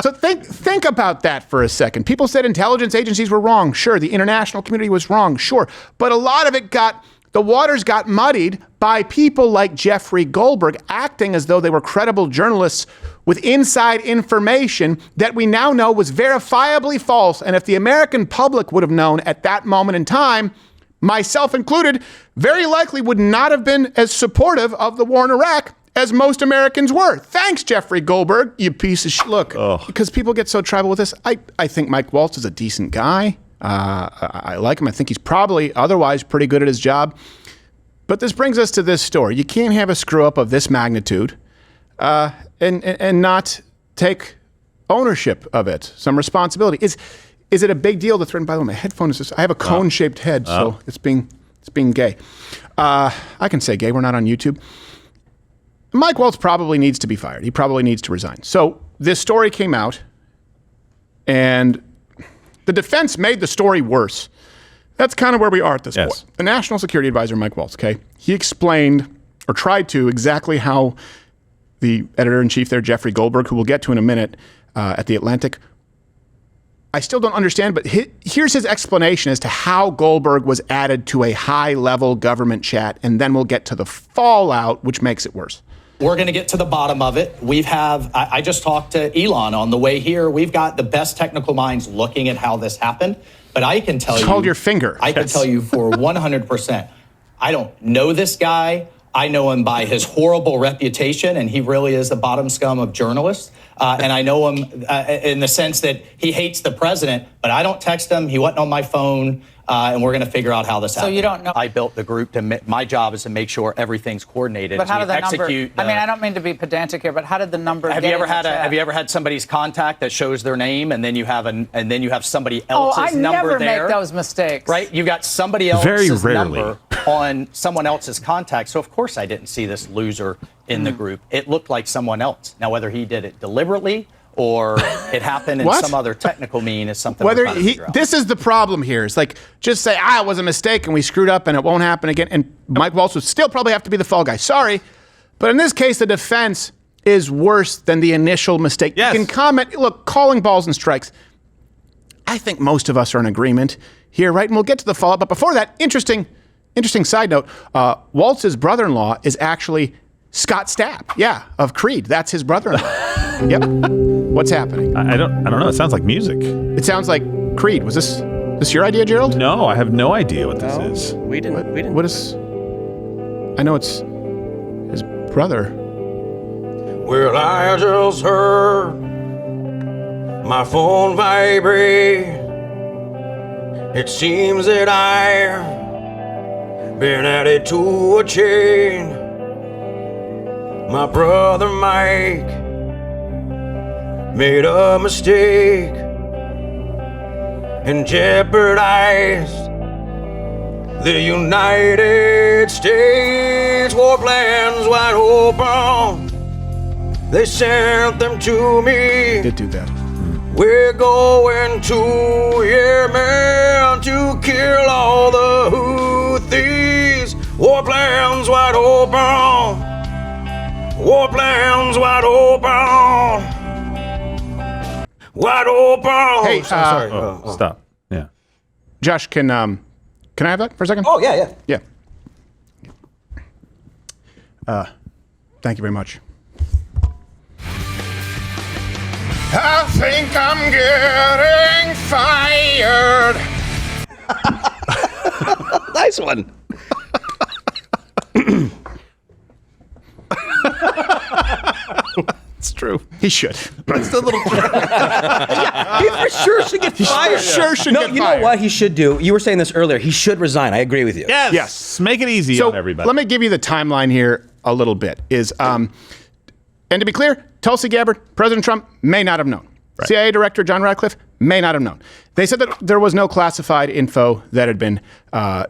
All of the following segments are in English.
So think about that for a second. People said intelligence agencies were wrong. Sure. The international community was wrong. Sure. But a lot of it the waters got muddied by people like Jeffrey Goldberg acting as though they were credible journalists with inside information that we now know was verifiably false. And if the American public would have known at that moment in time, myself included, very likely would not have been as supportive of the war in Iraq as most Americans were. Thanks, Jeffrey Goldberg, you piece of shit. Look, because people get so tribal with this, I think Mike Waltz is a decent guy. I like him. I think he's probably otherwise pretty good at his job. But this brings us to this story. You can't have a screw up of this magnitude and not take ownership of it, some responsibility. Is it a big deal to threaten? By the way, my headphone is just, I have a cone-shaped head, so it's being gay. I can say gay. We're not on YouTube. Mike Waltz probably needs to be fired. He probably needs to resign. So this story came out, and the defense made the story worse. That's kind of where we are at this point. The National Security Advisor, Mike Waltz, he explained or tried to exactly how the editor-in-chief there, Jeffrey Goldberg, who we'll get to in a minute at The Atlantic, I still don't understand, but here's his explanation as to how Goldberg was added to a high-level government chat, and then we'll get to the fallout, which makes it worse. We're going to get to the bottom of it. I just talked to Elon on the way here. We've got the best technical minds looking at how this happened. But I can tell you. Hold your finger. I can tell you for 100%. I don't know this guy. I know him by his horrible reputation, and he really is the bottom scum of journalists. And I know him in the sense that he hates the president, but I don't text him. He wasn't on my phone. And we're going to figure out how this happened. So you don't know. I built the group my job is to make sure everything's coordinated. But how did the number? I mean, I don't mean to be pedantic here, but how did the number? Have you ever had somebody's contact that shows their name, and then you have somebody else's number there? I never make those mistakes. Right? You got somebody else's number on someone else's contact. So of course I didn't see this loser in the group. It looked like someone else. Now whether he did it deliberately or it happened in some other technical mean is something we're trying to figure out. This is the problem here. It's like, just say, it was a mistake and we screwed up and it won't happen again. And Mike Waltz would still probably have to be the fall guy. Sorry. But in this case, the defense is worse than the initial mistake. Yes. You can comment, look, calling balls and strikes. I think most of us are in agreement here, right? And we'll get to the fallout. But before that, interesting side note, Waltz's brother-in-law is actually Scott Stapp. Yeah, of Creed. That's his brother-in-law. Yep. What's happening? I don't know. It sounds like music. It sounds like Creed. Was this your idea, Gerald? No, I have no idea what this is. We didn't. What is? I know it's his brother. Well, I just heard my phone vibrate. It seems that I've been added to a chain. My brother Mike made a mistake and jeopardized the United States. War plans wide open, they sent them to me. Did do that. We're going to Yemen to kill all the Houthis. War plans wide open. War plans wide open. Wide open. Hey, sorry. Stop. Yeah. Josh, can I have that for a second? Oh, yeah. Yeah. Thank you very much. I think I'm getting fired. Nice one. It's true. He should. It's a little. He for sure should get fired. You know what he should do? You were saying this earlier. He should resign. I agree with you. Yes. Make it easy on everybody. Let me give you the timeline here a little bit. And to be clear, Tulsi Gabbard, President Trump may not have known. Right. CIA Director John Ratcliffe may not have known. They said that there was no classified info that had been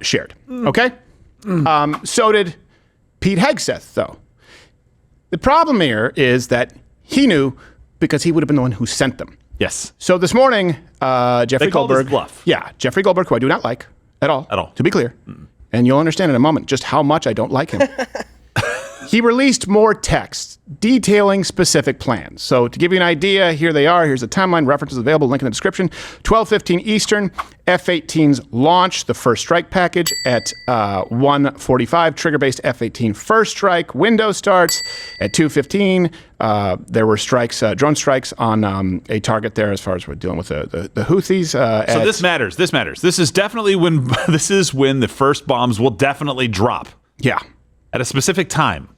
shared. Okay? So did Pete Hegseth, though. The problem here is that he knew because he would have been the one who sent them. Yes. So this morning, Jeffrey Goldberg. His bluff. Yeah, Jeffrey Goldberg, who I do not like at all. To be clear. And you'll understand in a moment just how much I don't like him. he released more texts detailing specific plans. So to give you an idea, here they are. Here's the timeline. References available. Link in the description. 12:15 Eastern. F-18s launch the first strike package at 1:45. Trigger-based F-18 first strike. Window starts at 2:15. There were strikes, drone strikes on a target there as far as we're dealing with the Houthis. So this matters. This matters. This is definitely when the first bombs will definitely drop. Yeah. At a specific time.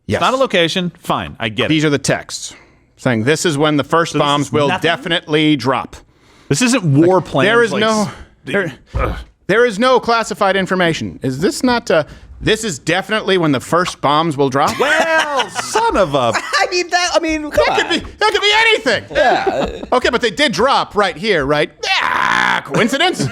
Yes. It's not a location. Fine. I get it. These are the texts saying this is when the first bombs will definitely drop. This isn't war plans. There is no classified information. Is this not? This is definitely when the first bombs will drop. Well, son of a. That could be anything. Yeah. Okay, but they did drop right here, right? Coincidence?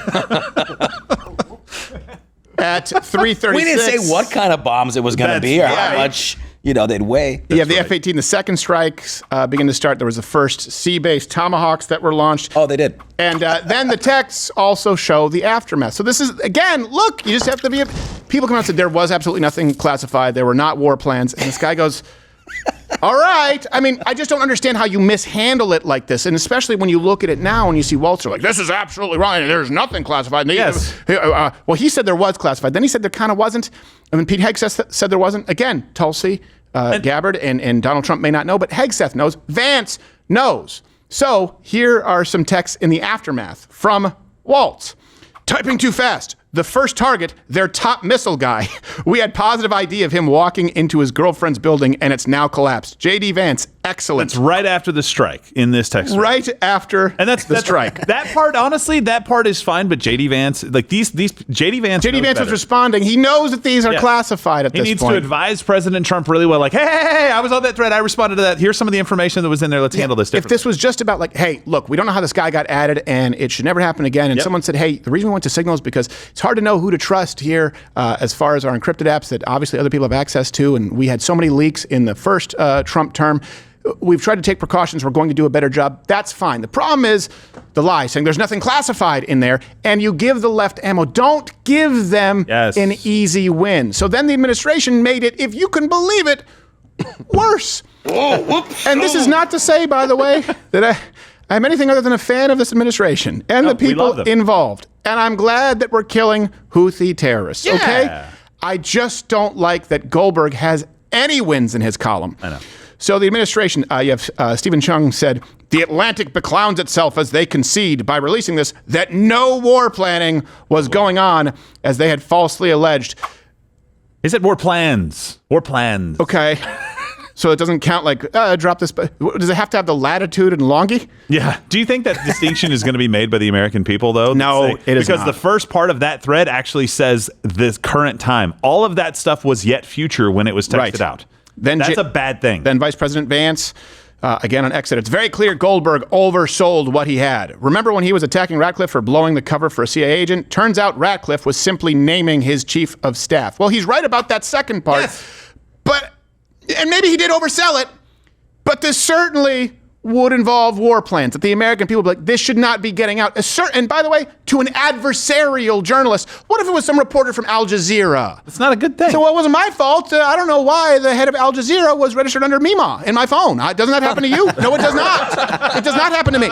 At 3:36. We didn't say what kind of bombs it was going to be or how much, they'd weigh. Yeah, the F-18, the second strikes begin to start. There was the first sea-based Tomahawks that were launched. Oh, they did. And then the texts also show the aftermath. So this is, again, look, you just have to be... People come out and said there was absolutely nothing classified. There were not war plans. And this guy goes... All right. I mean, I just don't understand how you mishandle it like this. And especially when you look at it now and you see Walter like, this is absolutely wrong. There's nothing classified. Yes. Well, he said there was classified. Then he said there kind of wasn't. And then Pete Hegseth said there wasn't. Again, Tulsi, Gabbard, and Donald Trump may not know, but Hegseth knows. Vance knows. So here are some texts in the aftermath from Waltz. Typing too fast. The first target, their top missile guy. We had positive ID of him walking into his girlfriend's building, and it's now collapsed. J.D. Vance, excellent. That's right after the strike in this text. Right after the strike. That part, honestly, that part is fine. But J.D. Vance, like these J.D. Vance was responding. He knows that these are classified at this point. He needs to advise President Trump really well. Like, hey, I was on that thread. I responded to that. Here's some of the information that was in there. Let's handle this differently. If this was just about like, hey, look, we don't know how this guy got added, and it should never happen again. And someone said, hey, the reason we went to Signal is because it's hard to know who to trust here as far as our encrypted apps that obviously other people have access to. And we had so many leaks in the first Trump term. We've tried to take precautions. We're going to do a better job. That's fine. The problem is the lie, saying there's nothing classified in there, and you give the left ammo. Don't give them an easy win. So then the administration made it, if you can believe it, worse. And this is not to say, by the way, that I'm anything other than a fan of this administration and the people involved. And I'm glad that we're killing Houthi terrorists, okay? I just don't like that Goldberg has any wins in his column. I know. So the administration, you have Stephen Chung said, the Atlantic beclowns itself as they concede by releasing this that no war planning was going on as they had falsely alleged. He said war plans. War plans. Okay. So it doesn't count like, drop this. Does it have to have the latitude and longi? Yeah. Do you think that distinction is going to be made by the American people, though? No, it is because not. The first part of that thread actually says this current time. All of that stuff was yet future when it was texted out. Then that's a bad thing. Then Vice President Vance, again on X, said, it's very clear Goldberg oversold what he had. Remember when he was attacking Ratcliffe for blowing the cover for a CIA agent? Turns out Ratcliffe was simply naming his chief of staff. Well, he's right about that second part. Yes. And maybe he did oversell it, but this certainly would involve war plans. That the American people would be like, this should not be getting out. And by the way, to an adversarial journalist, what if it was some reporter from Al Jazeera? It's not a good thing. So it wasn't my fault. I don't know why the head of Al Jazeera was registered under Mima in my phone. Doesn't that happen to you? No, it does not. It does not happen to me.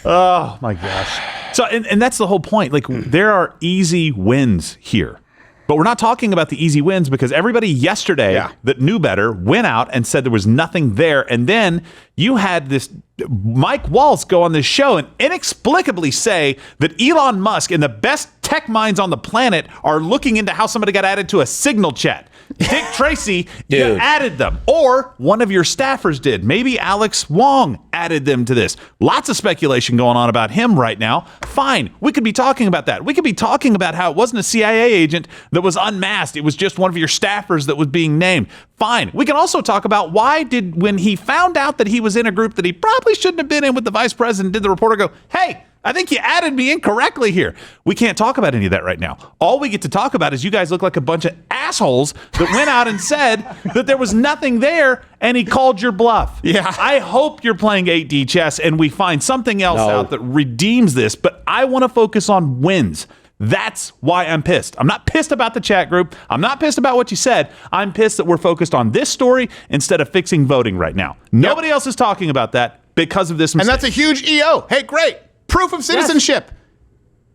Oh my gosh. So, and that's the whole point. Like, there are easy wins here. But we're not talking about the easy wins because everybody yesterday that knew better went out and said there was nothing there. And then you had this Mike Waltz go on this show and inexplicably say that Elon Musk and the best tech minds on the planet are looking into how somebody got added to a Signal chat. Dick Tracy added them, or one of your staffers did. Maybe Alex Wong added them to this. Lots of speculation going on about him right now. Fine, we could be talking about that. We could be talking about how it wasn't a CIA agent that was unmasked. It was just one of your staffers that was being named. Fine. We can also talk about when he found out that he was in a group that he probably shouldn't have been in with the vice president, did the reporter go, hey, I think you added me incorrectly here. We can't talk about any of that right now. All we get to talk about is you guys look like a bunch of assholes that went out and said that there was nothing there and he called your bluff. Yeah. I hope you're playing 8D chess and we find something else out that redeems this, but I want to focus on wins. That's why I'm pissed. I'm not pissed about the chat group. I'm not pissed about what you said. I'm pissed that we're focused on this story instead of fixing voting right now. Nobody else is talking about that because of this mistake. And that's a huge EO. Hey, great. Proof of citizenship.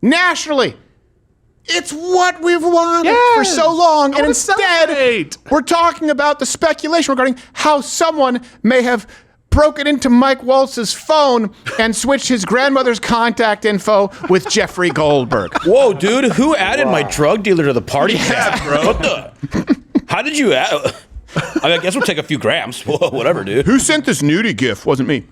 Nationally. It's what we've wanted for so long. And instead, we're talking about the speculation regarding how someone may have broken into Mike Waltz's phone and switched his grandmother's contact info with Jeffrey Goldberg. Whoa, dude, who added my drug dealer to the party? Yeah, bro. What the? How did you add? I guess we'll take a few grams. Whatever, dude. Who sent this nudie gif? Wasn't me.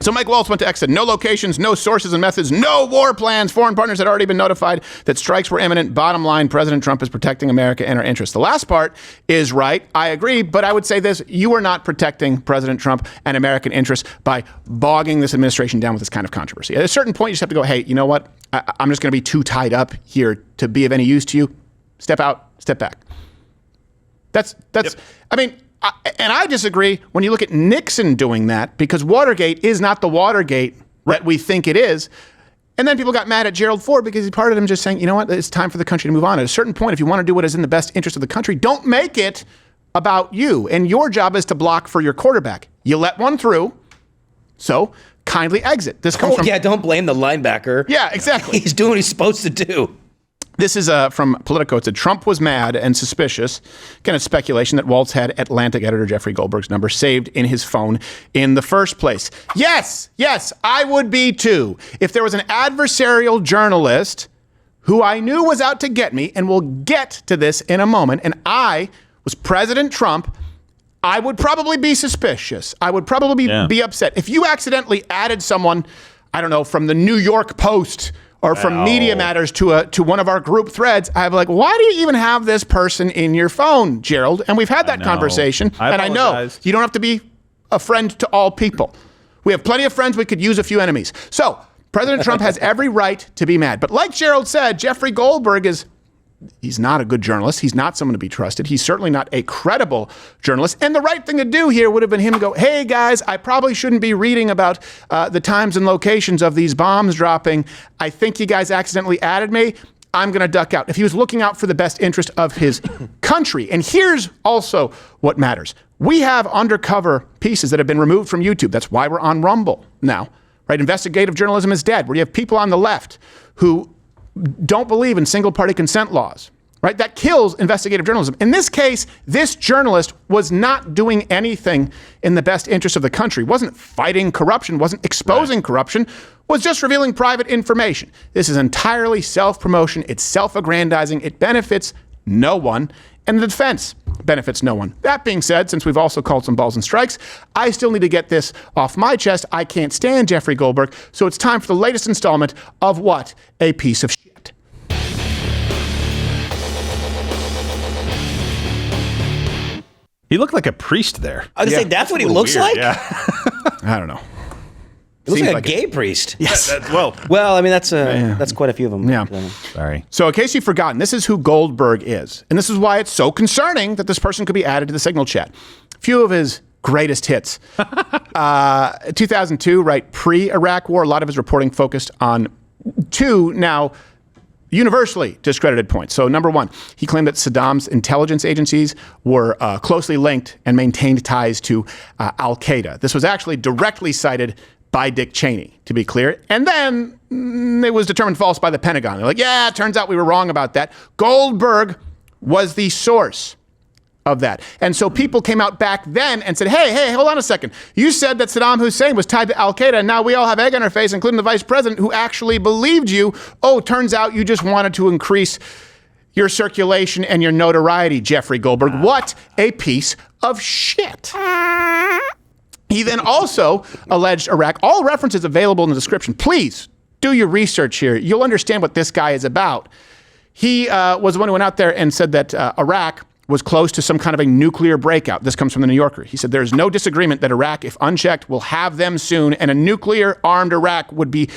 So Mike Waltz went to X, said no locations, no sources and methods, no war plans. Foreign partners had already been notified that strikes were imminent. Bottom line, President Trump is protecting America and our interests. The last part is right. I agree. But I would say this. You are not protecting President Trump and American interests by bogging this administration down with this kind of controversy. At a certain point, you just have to go, hey, you know what? I'm just going to be too tied up here to be of any use to you. Step out, step back. That's. I mean, and I disagree when you look at Nixon doing that, because Watergate is not the Watergate that we think it is. And then people got mad at Gerald Ford because he parted him just saying, you know what, it's time for the country to move on. At a certain point, if you want to do what is in the best interest of the country, don't make it about you. And your job is to block for your quarterback. You let one through, so kindly exit. This comes from... Yeah, don't blame the linebacker. Yeah, exactly. He's doing what he's supposed to do. This is from Politico. It said Trump was mad and suspicious. Again, it's speculation that Waltz had Atlantic editor Jeffrey Goldberg's number saved in his phone in the first place. Yes, I would be too. If there was an adversarial journalist who I knew was out to get me, and we'll get to this in a moment, and I was President Trump, I would probably be suspicious. I would probably be upset. If you accidentally added someone, I don't know, from the New York Post or from Media Matters to one of our group threads, I'm like, why do you even have this person in your phone, Gerald? And we've had that conversation. And I know you don't have to be a friend to all people. We have plenty of friends. We could use a few enemies. So President Trump has every right to be mad. But like Gerald said, Jeffrey Goldberg he's not a good journalist. He's not someone to be trusted. He's certainly not a credible journalist. And the right thing to do here would have been him to go, hey, guys, I probably shouldn't be reading about the times and locations of these bombs dropping. I think you guys accidentally added me. I'm going to duck out. If he was looking out for the best interest of his country. And here's also what matters. We have undercover pieces that have been removed from YouTube. That's why we're on Rumble now. Right? Investigative journalism is dead, where you have people on the left who don't believe in single-party consent laws, right? That kills investigative journalism. In this case, this journalist was not doing anything in the best interest of the country, wasn't fighting corruption, wasn't exposing corruption, was just revealing private information. This is entirely self-promotion. It's self-aggrandizing. It benefits no one, and the defense benefits no one. That being said, since we've also called some balls and strikes, I still need to get this off my chest. I can't stand Jeffrey Goldberg, so it's time for the latest installment of What a Piece of Shit. He looked like a priest there. I was going to say, that's what he looks like? Yeah. I don't know. He looks like a gay priest. Yes. Well, I mean, that's quite a few of them. Yeah. Sorry. So in case you've forgotten, this is who Goldberg is. And this is why it's so concerning that this person could be added to the Signal chat. A few of his greatest hits. 2002, right, pre-Iraq war, a lot of his reporting focused on two now universally discredited points. So number one, he claimed that Saddam's intelligence agencies were closely linked and maintained ties to al-Qaeda. This was actually directly cited by Dick Cheney, to be clear. And then it was determined false by the Pentagon. They're like, yeah, it turns out we were wrong about that. Goldberg was the source of that. And so people came out back then and said, hey, hold on a second. You said that Saddam Hussein was tied to al-Qaeda, and now we all have egg on our face, including the vice president who actually believed you. Oh, turns out you just wanted to increase your circulation and your notoriety, Jeffrey Goldberg. What a piece of shit. He then also alleged Iraq. All references available in the description. Please do your research here. You'll understand what this guy is about. He was the one who went out there and said that Iraq was close to some kind of a nuclear breakout. This comes from the New Yorker. He said there's no disagreement that Iraq, if unchecked, will have them soon, and a nuclear-armed Iraq would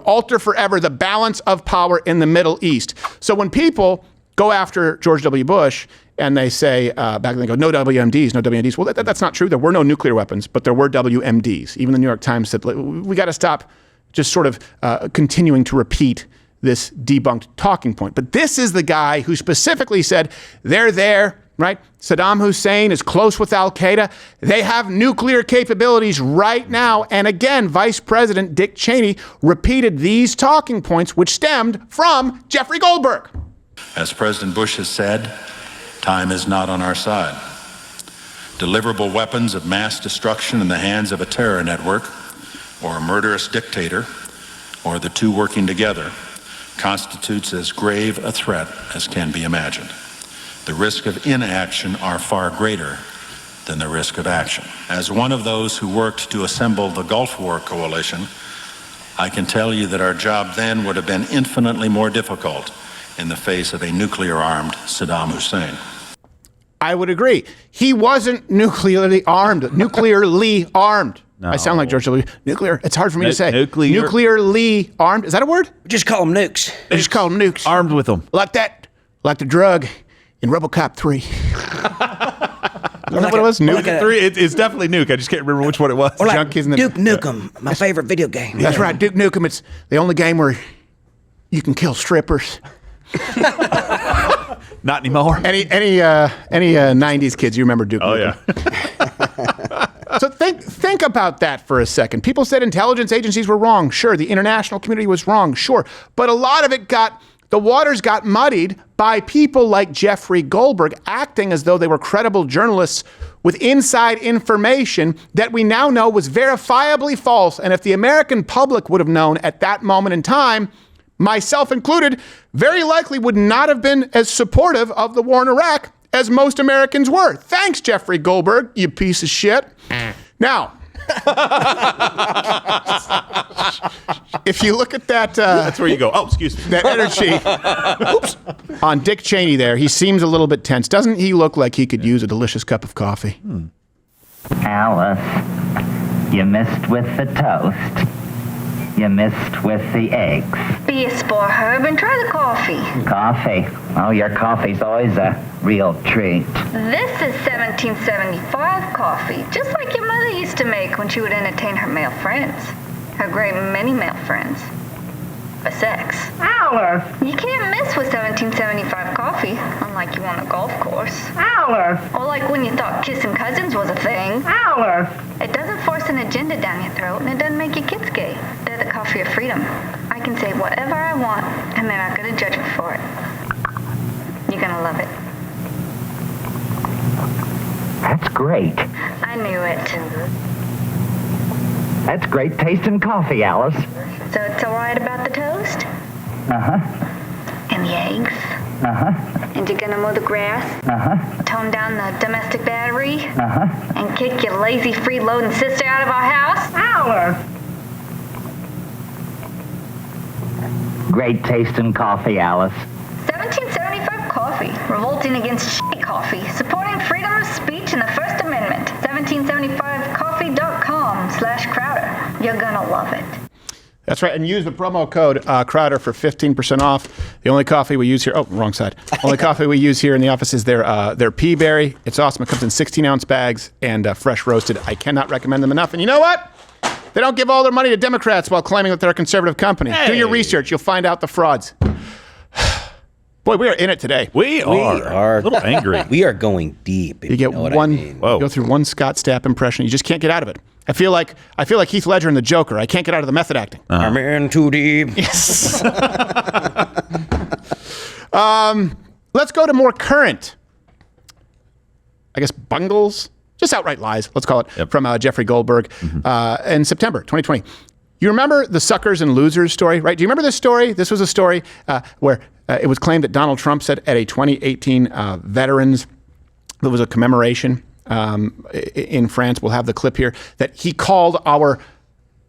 alter forever the balance of power in the Middle East. So when people go after George W. Bush and they say, back then they go, no WMDs, no WMDs. Well, that's not true. There were no nuclear weapons, but there were WMDs. Even the New York Times said, we got to stop just sort of continuing to repeat this debunked talking point. But this is the guy who specifically said they're there, right? Saddam Hussein is close with al-Qaeda. They have nuclear capabilities right now. And again, Vice President Dick Cheney repeated these talking points, which stemmed from Jeffrey Goldberg. As President Bush has said, time is not on our side. Deliverable weapons of mass destruction in the hands of a terror network or a murderous dictator, or the two working together, constitutes as grave a threat as can be imagined. The risk of inaction are far greater than the risk of action. As one of those who worked to assemble the Gulf War Coalition, I can tell you that our job then would have been infinitely more difficult in the face of a nuclear-armed Saddam Hussein. I would agree. He wasn't nuclearly armed. No. I sound like George W. Nuclear. It's hard for me to say. Nuclearly armed. Is that a word? Just call them nukes. They just call them nukes. Armed with them. Like that. Like the drug in RoboCop 3. Is that what it was? Nuke 3. It's definitely Nuke. I just can't remember which one it was. Or like Junkies in the Duke Nukem, my favorite video game. That's right, Duke Nukem. It's the only game where you can kill strippers. Not anymore. Any 90s kids, you remember Duke Nukem. Yeah. So think about that for a second. People said intelligence agencies were wrong. Sure, the international community was wrong. Sure. But a lot of it the waters got muddied by people like Jeffrey Goldberg acting as though they were credible journalists with inside information that we now know was verifiably false. And if the American public would have known at that moment in time, myself included, very likely would not have been as supportive of the war in Iraq as most Americans were. Thanks, Jeffrey Goldberg, you piece of shit. Now, if you look at that... That's where you go. Oh, excuse me. That energy on Dick Cheney there, he seems a little bit tense. Doesn't he look like he could use a delicious cup of coffee? Alice, you missed with the toast. You missed with the eggs. Be a sport, Herb, and try the coffee. Coffee? Oh, your coffee's always a real treat. This is 1775 coffee, just like your mother used to make when she would entertain her male friends. Her great many male friends. For sex. Alice! You can't miss with 1775 coffee, unlike you on a golf course. Alice! Or like when you thought kissing cousins was a thing. Alice! It doesn't force an agenda down your throat, and it doesn't make your kids gay. They're the coffee of freedom. I can say whatever I want, and they're not going to judge me for it. You're going to love it. That's great. I knew it. That's great tasting coffee, Alice. So it's all right about the toast? Uh-huh. And the eggs? Uh-huh. And you're going to mow the grass? Uh-huh. Tone down the domestic battery? Uh-huh. And kick your lazy, free-loading sister out of our house? Alice! Great tasting coffee, Alice. 1775 coffee, revolting against shitty coffee, supporting freedom of speech and the First Amendment. 1775coffee.com/Crowder. You're gonna love it. That's right, and use the promo code Crowder for 15% off. The only coffee we use here, oh, wrong side. Only coffee we use here in the office is their pea berry. It's awesome. It comes in 16-ounce bags and fresh roasted. I cannot recommend them enough. And you know what? They don't give all their money to Democrats while claiming that they're a conservative company. Hey. Do your research. You'll find out the frauds. Boy, we are in it today. We are a little angry. We are going deep. You get one, you go through one Scott Stapp impression. You just can't get out of it. I feel like Heath Ledger in The Joker. I can't get out of the method acting. I'm in too deep. Yes. Let's go to more current, I guess, bungles. Just outright lies, let's call it, from Jeffrey Goldberg in September 2020. You remember the suckers and losers story, right? Do you remember this story? This was a story where it was claimed that Donald Trump said at a 2018 veterans, there was a commemoration in France, we'll have the clip here, that he called our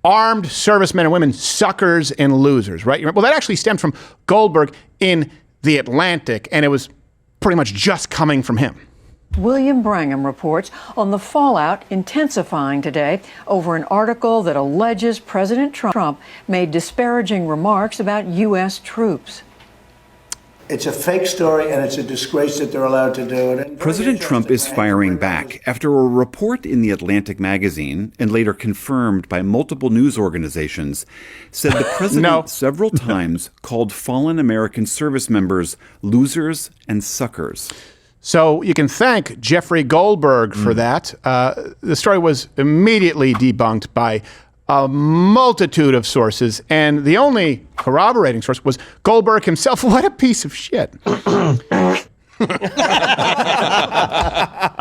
armed servicemen and women suckers and losers, right? Well, that actually stemmed from Goldberg in The Atlantic, and it was pretty much just coming from him. William Brangham reports on the fallout intensifying today over an article that alleges President Trump made disparaging remarks about U.S. troops. It's a fake story, and it's a disgrace that they're allowed to do it. President Trump is firing back after a report in The Atlantic magazine, and later confirmed by multiple news organizations, said the president several times called fallen American service members losers and suckers. So you can thank Jeffrey Goldberg for that. The story was immediately debunked by a multitude of sources, and the only corroborating source was Goldberg himself. What a piece of shit. I'm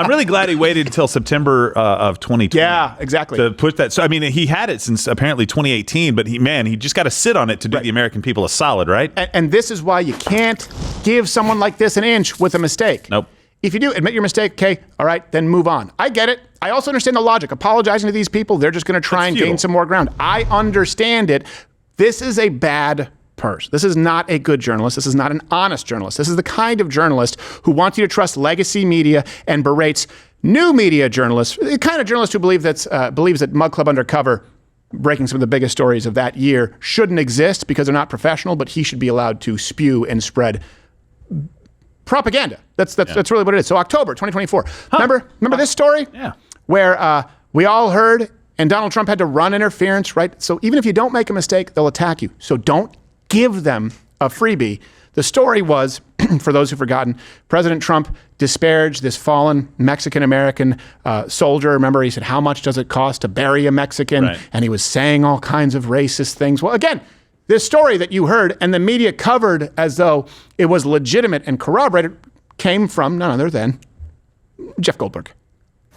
really glad he waited until September of 2020. Yeah, exactly. To put that. So, I mean, he had it since apparently 2018, but he just got to sit on it to do the American people a solid, right? And this is why you can't give someone like this an inch with a mistake. Nope. If you do, admit your mistake, okay, all right, then move on. I get it. I also understand the logic. Apologizing to these people, they're just going to try and gain some more ground. I understand it. This is a bad person. This is not a good journalist. This is not an honest journalist. This is the kind of journalist who wants you to trust legacy media and berates new media journalists, the kind of journalist who believes that Mug Club Undercover, breaking some of the biggest stories of that year, shouldn't exist because they're not professional, but he should be allowed to spew and spread propaganda. That's really what it is. So October 2024. Remember this story? Yeah. Where we all heard, and Donald Trump had to run interference, right? So even if you don't make a mistake, they'll attack you. So don't give them a freebie. The story was, for those who've forgotten, President Trump disparaged this fallen Mexican-American soldier. Remember, he said, how much does it cost to bury a Mexican? Right. And he was saying all kinds of racist things. Well, again, this story that you heard and the media covered as though it was legitimate and corroborated came from none other than Jeff Goldberg.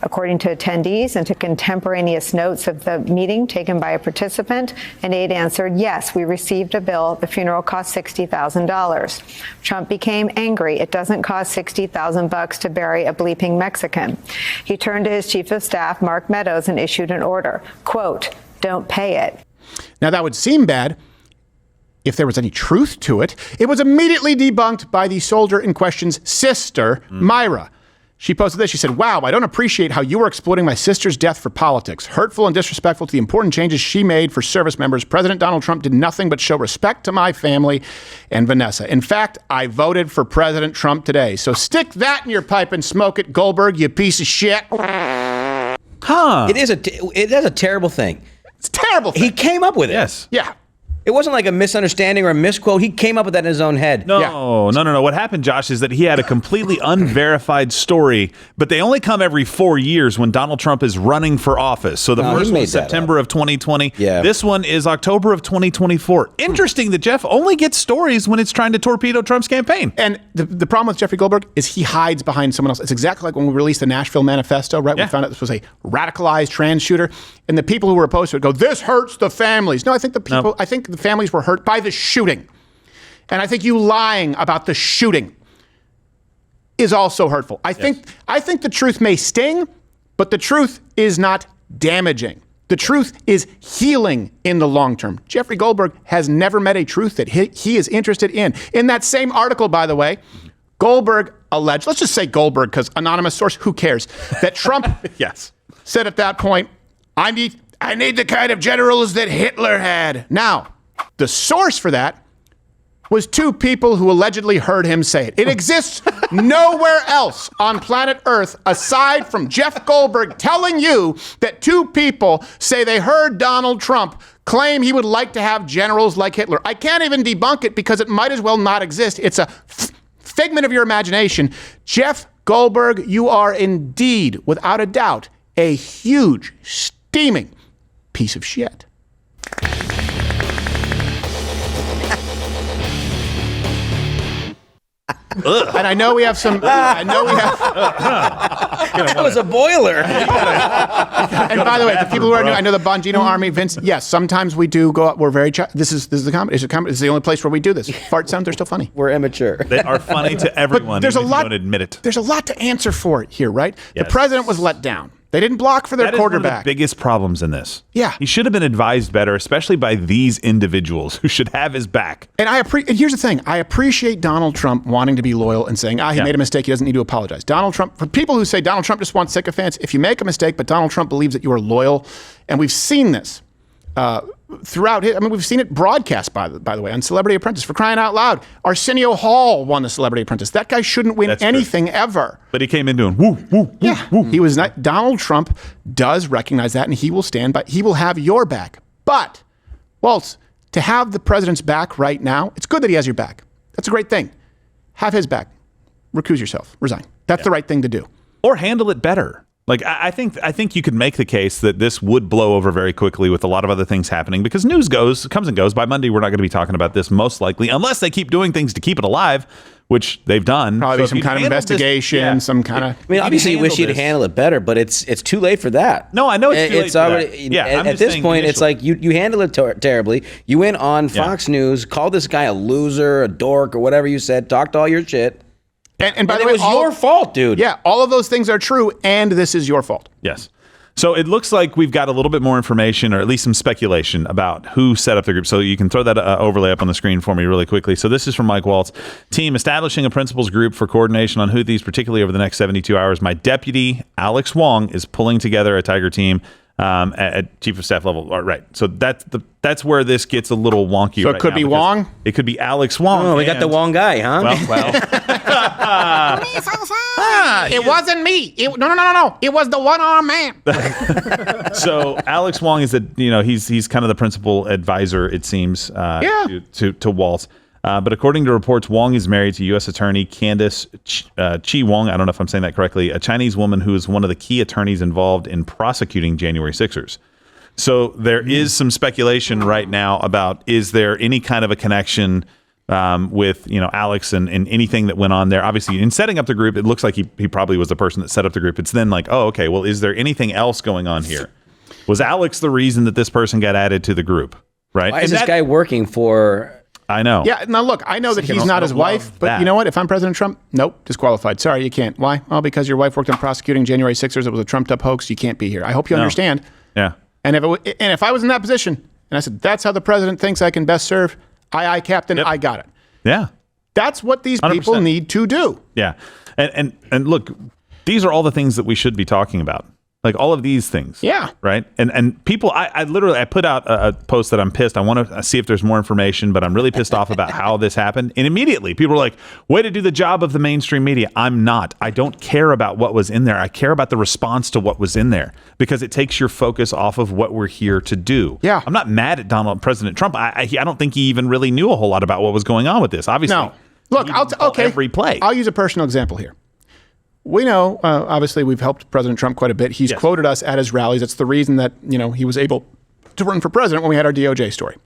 According to attendees and to contemporaneous notes of the meeting taken by a participant, an aide answered, yes, we received a bill. The funeral cost $60,000. Trump became angry. It doesn't cost $60,000 to bury a bleeping Mexican. He turned to his chief of staff, Mark Meadows, and issued an order, quote, don't pay it. Now, that would seem bad if there was any truth to it. It was immediately debunked by the soldier in question's sister, Myra. She posted this. She said, wow, I don't appreciate how you are exploiting my sister's death for politics. Hurtful and disrespectful to the important changes she made for service members. President Donald Trump did nothing but show respect to my family and Vanessa. In fact, I voted for President Trump today. So stick that in your pipe and smoke it, Goldberg, you piece of shit. Huh. It is a terrible thing. It's a terrible thing. He came up with it. Yes. Yeah. It wasn't like a misunderstanding or a misquote. He came up with that in his own head. No. What happened, Josh, is that he had a completely unverified story, but they only come every 4 years when Donald Trump is running for office. So the first one is September of 2020. Yeah. This one is October of 2024. Interesting that Jeff only gets stories when it's trying to torpedo Trump's campaign. And the problem with Jeffrey Goldberg is he hides behind someone else. It's exactly like when we released the Nashville Manifesto, right? Yeah. We found out this was a radicalized trans shooter. And the people who were opposed to it go, this hurts the families. No, I think I think the families were hurt by the shooting. And I think you lying about the shooting is also hurtful. I think the truth may sting, but the truth is not damaging. The truth is healing in the long term. Jeffrey Goldberg has never met a truth that he is interested in. In that same article, by the way, Goldberg alleged, let's just say Goldberg because anonymous source, who cares, that Trump said at that point, I need the kind of generals that Hitler had. Now, the source for that was two people who allegedly heard him say it. It exists nowhere else on planet Earth aside from Jeff Goldberg telling you that two people say they heard Donald Trump claim he would like to have generals like Hitler. I can't even debunk it because it might as well not exist. It's a figment of your imagination. Jeff Goldberg, you are indeed, without a doubt, a huge, steaming piece of shit. And I know we have some. That was a boiler. And by the way, the people who are new, I know the Bongino Army, Vince. Yes, sometimes we do go out. We're very. This is the comedy. It's the only place where we do this. Fart sounds are still funny. We're immature. They are funny to everyone. There's a lot. Don't admit it. There's a lot to answer for here, right? Yes. The president was let down. They didn't block for their quarterback. That is one of the biggest problems in this. Yeah. He should have been advised better, especially by these individuals who should have his back. And here's the thing. I appreciate Donald Trump wanting to be loyal and saying, he made a mistake. He doesn't need to apologize. Donald Trump, for people who say Donald Trump just wants sycophants, if you make a mistake, but Donald Trump believes that you are loyal, and we've seen this throughout his, I mean, we've seen it broadcast, by the way, on Celebrity Apprentice, for crying out loud. Arsenio Hall won the Celebrity Apprentice. That guy shouldn't win anything ever. But he came in doing woo, woo, woo, woo. He was not. Donald Trump does recognize that, and he will stand by. He will have your back. But, Waltz, to have the president's back right now, it's good that he has your back. That's a great thing. Have his back. Recuse yourself. Resign. That's the right thing to do. Or handle it better. Like, I think you could make the case that this would blow over very quickly with a lot of other things happening, because news comes and goes. By Monday, we're not going to be talking about this, most likely, unless they keep doing things to keep it alive, which they've done. Probably some kind of investigation, some kind of... I mean, obviously you wish you'd handle it better, but it's too late for that. No, I know it's too late for already, that. Yeah, at this point, it's like you handle it terribly. You went on Fox News, called this guy a loser, a dork, or whatever you said, talked all your shit. And by the way, it was your fault, dude. Yeah, all of those things are true, and this is your fault. Yes. So it looks like we've got a little bit more information, or at least some speculation about who set up the group. So you can throw that overlay up on the screen for me really quickly. So this is from Mike Waltz. Team establishing a principals group for coordination on Houthis, particularly over the next 72 hours. My deputy, Alex Wong, is pulling together a Tiger team at chief of staff level. Right. So that's where this gets a little wonky. So it could be Wong? It could be Alex Wong. Oh, we got the Wong guy, huh? Well. It wasn't me. No. It was the one-armed man. So Alex Wong is he's kind of the principal advisor, it seems, to Waltz. But according to reports, Wong is married to U.S. Attorney Candace Chi Wong. I don't know if I'm saying that correctly. A Chinese woman who is one of the key attorneys involved in prosecuting January 6ers. So there is some speculation right now about, is there any kind of a connection with Alex and anything that went on there? Obviously, in setting up the group, it looks like he probably was the person that set up the group. It's then like, oh, okay, well, is there anything else going on here? Was Alex the reason that this person got added to the group? Right? Why is this guy working for... I know. Yeah, now look, I know that he's not his wife, but you know what? If I'm President Trump, nope, disqualified. Sorry, you can't. Why? Well, because your wife worked on prosecuting January 6ers. It was a trumped-up hoax. You can't be here. I hope you understand. Yeah. And if I was in that position, and I said, that's how the president thinks I can best serve, aye, Captain, I got it. Yeah. That's what these 100%. people need to do. Yeah. And look, these are all the things that we should be talking about. Like all of these things. Yeah. Right. And people, I literally put out a post that I'm pissed. I want to see if there's more information, but I'm really pissed off about how this happened. And immediately people are like, way to do the job of the mainstream media. I'm not. I don't care about what was in there. I care about the response to what was in there, because it takes your focus off of what we're here to do. Yeah. I'm not mad at President Trump. I don't think he even really knew a whole lot about what was going on with this. Obviously. No. Look, every play. I'll use a personal example here. We know, obviously, we've helped President Trump quite a bit. He's quoted us at his rallies. That's the reason that, he was able to run for president when we had our DOJ story.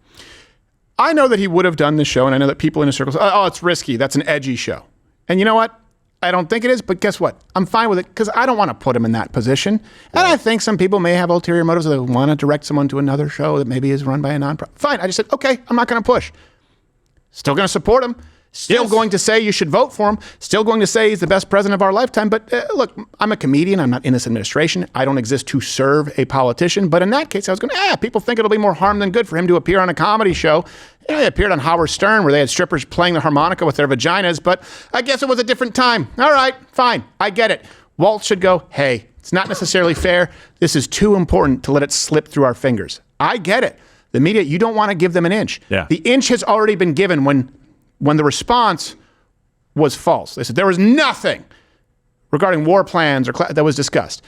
I know that he would have done this show, and I know that people in his circles, oh, it's risky. That's an edgy show. And you know what? I don't think it is, but guess what? I'm fine with it because I don't want to put him in that position. And I think some people may have ulterior motives. They want to direct someone to another show that maybe is run by a nonprofit. Fine. I just said, okay, I'm not going to push. Still going to support him. Still going to say you should vote for him. Still going to say he's the best president of our lifetime. But look, I'm a comedian. I'm not in this administration. I don't exist to serve a politician. But in that case, I was going, people think it'll be more harm than good for him to appear on a comedy show. He appeared on Howard Stern where they had strippers playing the harmonica with their vaginas. But I guess it was a different time. All right, fine. I get it. Walt should go, hey, it's not necessarily fair. This is too important to let it slip through our fingers. I get it. The media, you don't want to give them an inch. Yeah. The inch has already been given when the response was false. They said there was nothing regarding war plans or that was discussed.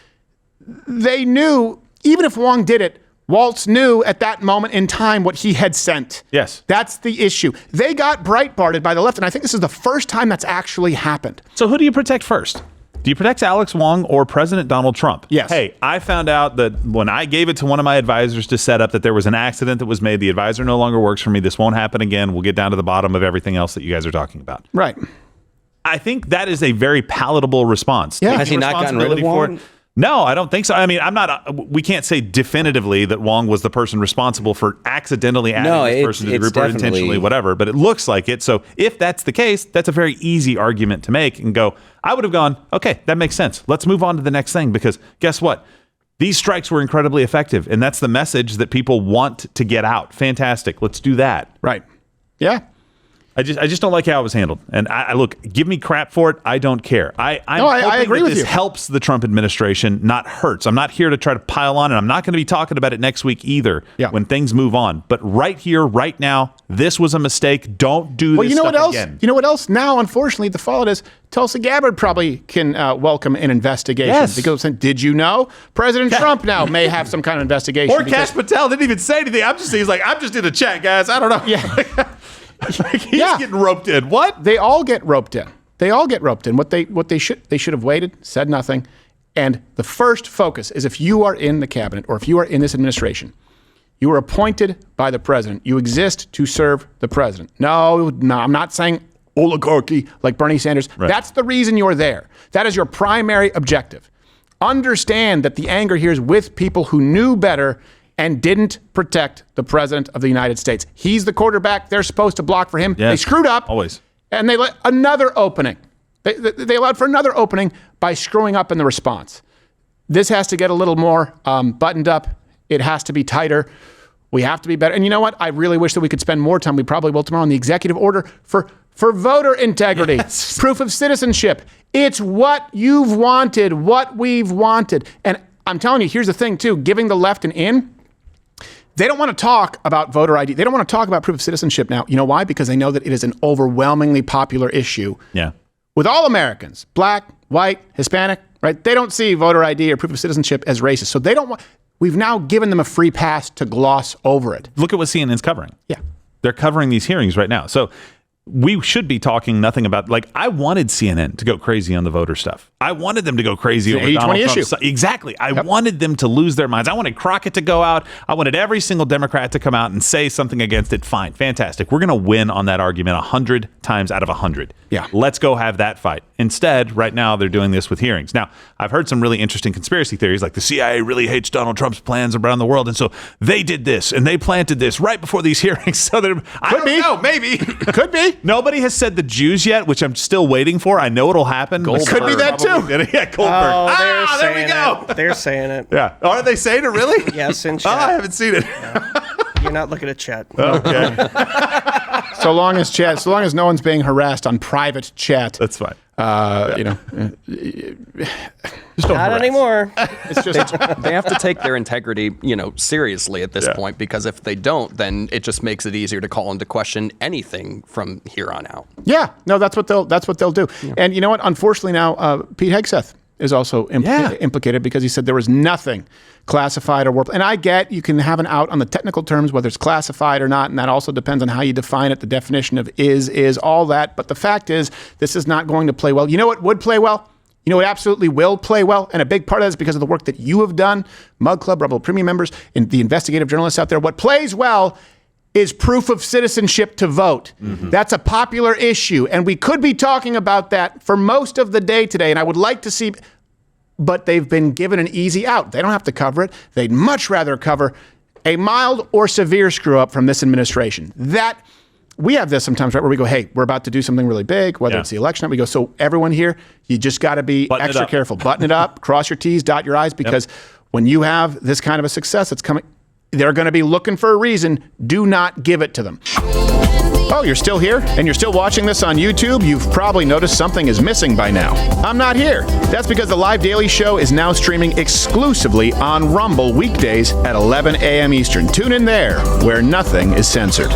They knew, even if Wong did it, Waltz knew at that moment in time what he had sent. Yes. That's the issue. They got Breitbarted by the left, and I think this is the first time that's actually happened. So who do you protect first? Do you protect Alex Wong or President Donald Trump? Yes. Hey, I found out that when I gave it to one of my advisors to set up that there was an accident that was made. The advisor no longer works for me. This won't happen again. We'll get down to the bottom of everything else that you guys are talking about. Right. I think that is a very palatable response. Yeah. Has he not gotten rid of Wong? No, I don't think so. I mean, we can't say definitively that Wong was the person responsible for accidentally adding this person to the group or intentionally, whatever, but it looks like it. So if that's the case, that's a very easy argument to make and go, I would have gone, okay, that makes sense. Let's move on to the next thing, because guess what? These strikes were incredibly effective, and that's the message that people want to get out. Fantastic. Let's do that. Right. Yeah. I just don't like how it was handled. And I look, give me crap for it. I don't care. I agree with you. This helps the Trump administration, not hurts. I'm not here to try to pile on, and I'm not going to be talking about it next week either when things move on. But right here, right now, this was a mistake. Don't do this stuff again. You know what else? Now, unfortunately, the fallout is Tulsi Gabbard probably can welcome an investigation. Yes. Because did you know President Trump now may have some kind of investigation? Or Kash Patel didn't even say anything. He's like, I'm just in the chat, guys. I don't know. Yeah. He's getting roped in. What? They all get roped in. What they should have waited, said nothing. And the first focus is if you are in the cabinet or if you are in this administration, you are appointed by the president. You exist to serve the president. No, I'm not saying oligarchy like Bernie Sanders. Right. That's the reason you're there. That is your primary objective. Understand that the anger here is with people who knew better and didn't protect the president of the United States. He's the quarterback. They're supposed to block for him. Yes, they screwed up. Always. And they let another opening. They allowed for another opening by screwing up in the response. This has to get a little more buttoned up. It has to be tighter. We have to be better. And you know what? I really wish that we could spend more time. We probably will tomorrow on the executive order for voter integrity, proof of citizenship. It's what you've wanted, what we've wanted. And I'm telling you, here's the thing, too. Giving the left an in, they don't want to talk about voter ID. They don't want to talk about proof of citizenship now. You know why? Because they know that it is an overwhelmingly popular issue with all Americans, black, white, Hispanic, right? They don't see voter ID or proof of citizenship as racist. So they don't want, we've now given them a free pass to gloss over it. Look at what CNN's covering. Yeah. They're covering these hearings right now. So we should be talking nothing about, like, I wanted CNN to go crazy on the voter stuff. I wanted them to go crazy over Donald Trump. Issue. Exactly. I wanted them to lose their minds. I wanted Crockett to go out. I wanted every single Democrat to come out and say something against it. Fine. Fantastic. We're going to win on that argument 100 times out of 100. Yeah. Let's go have that fight. Instead, right now, they're doing this with hearings. Now, I've heard some really interesting conspiracy theories, like the CIA really hates Donald Trump's plans around the world, and so they did this, and they planted this right before these hearings. So I don't know, maybe. Could be. Nobody has said the Jews yet, which I'm still waiting for. I know it'll happen. Goldberg. Could be that too. Yeah, Goldberg. Oh, there we go. They're saying it. Yeah. Are they saying it really? Yes, in chat. Oh, I haven't seen it. You're not looking at chat. Okay. So long as no one's being harassed on private chat. That's fine. Just not anymore. It's just they have to take their integrity, seriously at this point, because if they don't, then it just makes it easier to call into question anything from here on out. Yeah, no, that's what they'll do. Yeah. And you know what? Unfortunately, now Pete Hegseth is also implicated because he said there was nothing classified or warped. And I get you can have an out on the technical terms, whether it's classified or not, and that also depends on how you define it, the definition of is, all that. But the fact is, this is not going to play well. You know what would play well? You know what absolutely will play well? And a big part of that is because of the work that you have done, Mug Club, Rebel Premium members, and the investigative journalists out there. What plays well is proof of citizenship to vote. Mm-hmm. That's a popular issue, and we could be talking about that for most of the day today, and I would like to see, but they've been given an easy out. They don't have to cover it. They'd much rather cover a mild or severe screw-up from this administration. That, we have this sometimes, right, where we go, hey, we're about to do something really big, whether it's the election, we go, so everyone here, you just got to be extra careful. Button it up, cross your T's, dot your I's, because when you have this kind of a success that's coming, they're going to be looking for a reason. Do not give it to them. Oh, you're still here? And you're still watching this on YouTube? You've probably noticed something is missing by now. I'm not here. That's because the Live Daily Show is now streaming exclusively on Rumble weekdays at 11 a.m. Eastern. Tune in there, where nothing is censored.